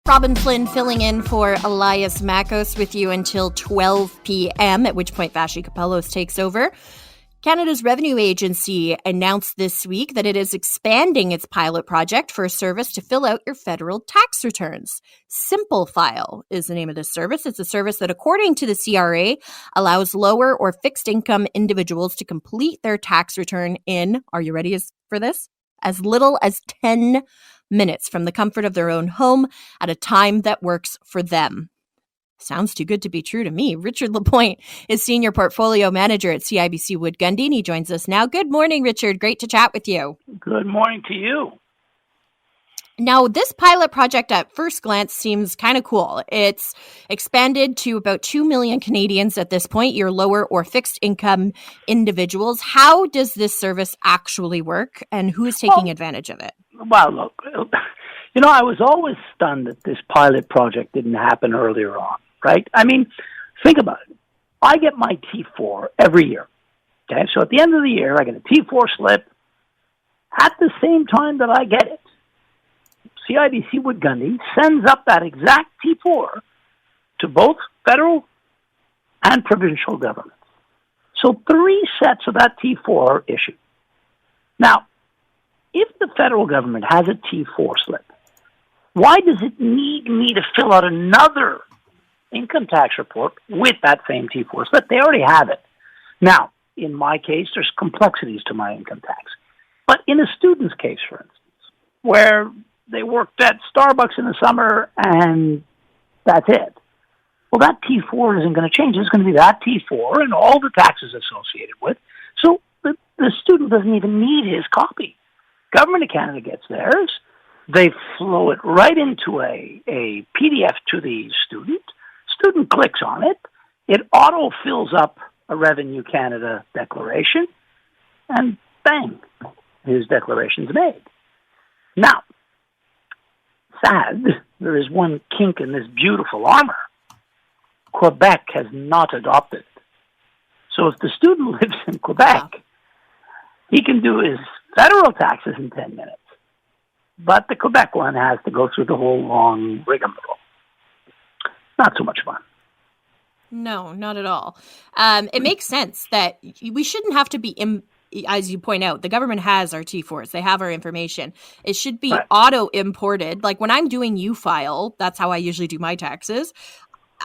Robyn Flynn filling in for Elias Makos with you until 12 p.m., at which point Vashi Kapelos takes over. Canada's Revenue Agency announced this week that it is expanding its pilot project for a service to fill out your federal tax returns. Simple File is the name of this service. It's a service that, according to the CRA, allows lower or fixed income individuals to complete their tax return in, are you ready for this? As little as 10 minutes from the comfort of their own home at a time that works for them. Sounds too good to be true to me. Richard Lapointe is Senior Portfolio Manager at CIBC Wood Gundy, and he joins us now. Good morning, Richard. Great to chat with you. Good morning to you. Now, this pilot project at first glance seems kind of cool. It's expanded to about 2 million Canadians at this point, your lower or fixed income individuals. How does this service actually work, and who is taking advantage of it? Well, look, I was always stunned that this pilot project didn't happen earlier on, right? I mean, think about it. I get my T4 every year, okay? So at the end of the year, I get a T4 slip at the same time that I get it. CIBC Wood Gundy sends up that exact T4 to both federal and provincial governments. So 3 sets of that T4 are issued. Now, if the federal government has a T4 slip, why does it need me to fill out another income tax report with that same T4 slip? They already have it. Now, in my case, there's complexities to my income tax. But in a student's case, for instance, where they worked at Starbucks in the summer and that's it, well, that T4 isn't going to change. It's going to be that T4 and all the taxes associated with. So the student doesn't even need his copy. Government of Canada gets theirs. They flow it right into a PDF to the student. Student clicks on it. It auto-fills up a Revenue Canada declaration, and bang, his declaration's made. Now, sad, there is one kink in this beautiful armor. Quebec has not adopted it. So if the student lives in Quebec, he can do his federal taxes in 10 minutes. But the Quebec one has to go through the whole long rigmarole. Not so much fun. No, not at all. It makes sense that we shouldn't have to be, as you point out, the government has our T4s. They have our information. It should be auto-imported. Like when I'm doing U-File, that's how I usually do my taxes.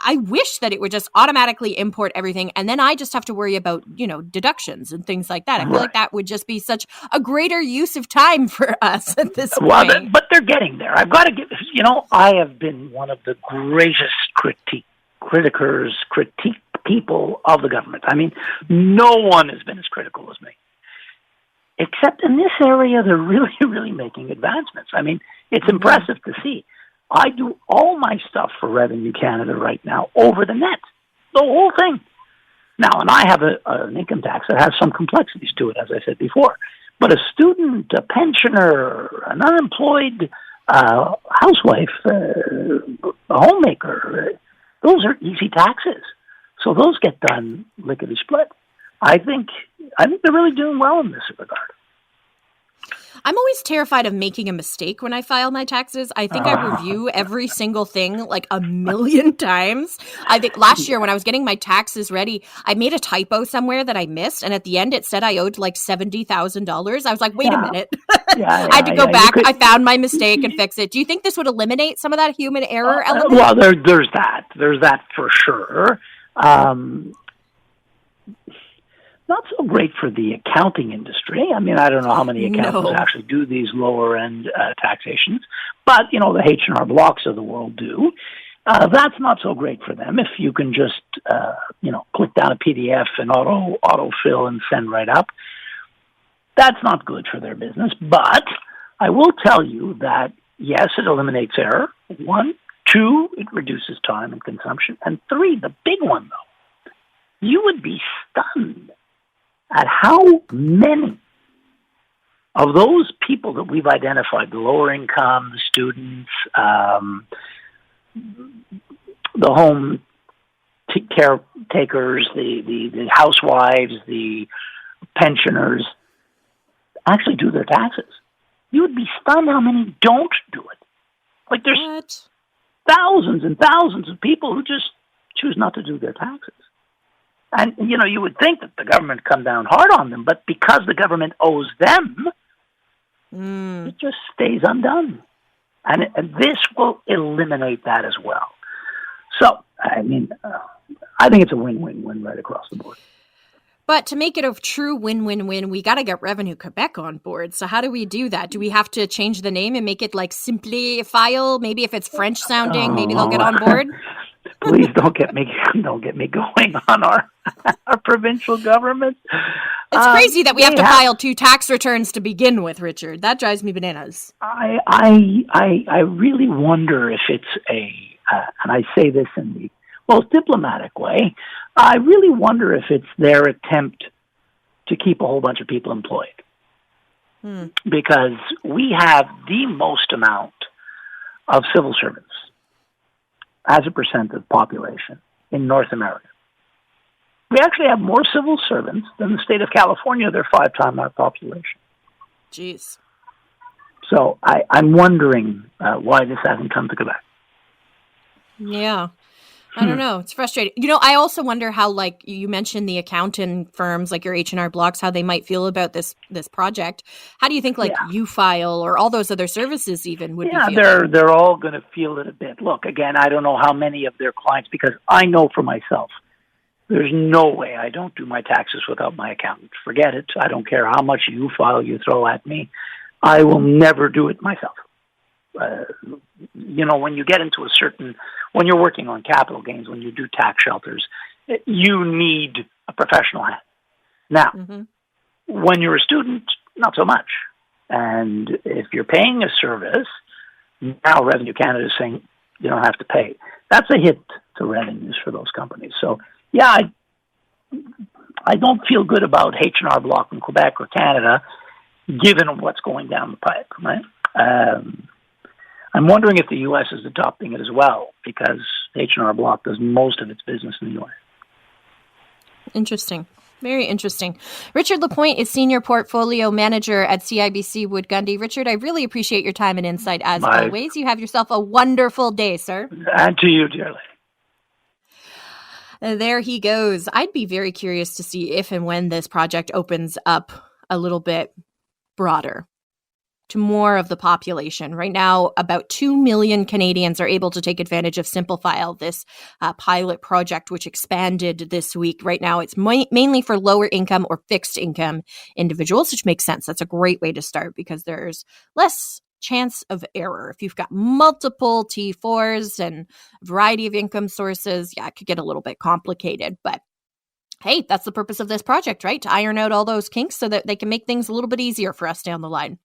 I wish that it would just automatically import everything, and then I just have to worry about, deductions and things like that. I feel like that would just be such a greater use of time for us at this point. Well, but they're getting there. I've got to give, I have been one of the greatest critique people of the government. I mean, no one has been as critical as me. Except in this area, they're really, really making advancements. I mean, it's impressive to see. I do all my stuff for Revenue Canada right now over the net, the whole thing. Now, and I have an income tax that has some complexities to it, as I said before. But a student, a pensioner, an unemployed housewife, a homemaker, those are easy taxes. So those get done lickety-split. I think they're really doing well in this regard. I'm always terrified of making a mistake when I file my taxes. I think I review every single thing like a million times. I think last year when I was getting my taxes ready, I made a typo somewhere that I missed. And at the end, it said I owed like $70,000. I was like, wait a minute. I had to go back. I found my mistake and fix it. Do you think this would eliminate some of that human error element? Well, there's that. There's that for sure. Not so great for the accounting industry. I mean, I don't know how many accountants actually do these lower-end taxations, but, the H&R Blocks of the world do. That's not so great for them if you can just, click down a PDF and auto-fill and send right up. That's not good for their business, but I will tell you that, yes, it eliminates error. 1, 2, it reduces time and consumption. And 3, the big one, though, you would be stunned at how many of those people that we've identified, the lower income, the students, the home caretakers, the housewives, the pensioners, actually do their taxes. You would be stunned how many don't do it. Like there's, what? thousands and thousands of people who just choose not to do their taxes. And, you would think that the government would come down hard on them, but because the government owes them, it just stays undone. And this will eliminate that as well. So, I think it's a win-win-win right across the board. But to make it a true win-win-win, we got to get Revenue Quebec on board. So how do we do that? Do we have to change the name and make it like Simply File? Maybe if it's French sounding, maybe they'll get on board? Please don't get me going on our provincial government. It's crazy that we have to file 2 tax returns to begin with, Richard. That drives me bananas. I really wonder if it's and I say this in the most diplomatic way, I really wonder if it's their attempt to keep a whole bunch of people employed. Because we have the most amount of civil servants as a percent of population in North America. We actually have more civil servants than the state of California. They're 5 times our population. Jeez. So I'm wondering why this hasn't come to Quebec. Yeah. I don't know. It's frustrating. I also wonder how, like you mentioned, the accounting firms like your H&R Blocks, how they might feel about this project. How do you think U-File or all those other services even would be feeling? They're all going to feel it a bit. Look, again, I don't know how many of their clients, because I know for myself, there's no way I don't do my taxes without my accountant. Forget it. I don't care how much U-File you throw at me. I will never do it myself. When you get into when you're working on capital gains, when you do tax shelters, you need a professional hand. Now, when you're a student, not so much. And if you're paying a service, now Revenue Canada is saying you don't have to pay. That's a hit to revenues for those companies. So, yeah, I don't feel good about H&R Block in Quebec or Canada, given what's going down the pipe, right? I'm wondering if the U.S. is adopting it as well, because H&R Block does most of its business in the U.S. Interesting. Very interesting. Richard Lapointe is Senior Portfolio Manager at CIBC Wood Gundy. Richard, I really appreciate your time and insight as always. You have yourself a wonderful day, sir. And to you, dearly. There he goes. I'd be very curious to see if and when this project opens up a little bit broader to more of the population. Right now, about 2 million Canadians are able to take advantage of Simple File, this pilot project, which expanded this week. Right now, it's mainly for lower income or fixed income individuals, which makes sense. That's a great way to start because there's less chance of error. If you've got multiple T4s and a variety of income sources, it could get a little bit complicated, but hey, that's the purpose of this project, right? To iron out all those kinks so that they can make things a little bit easier for us down the line.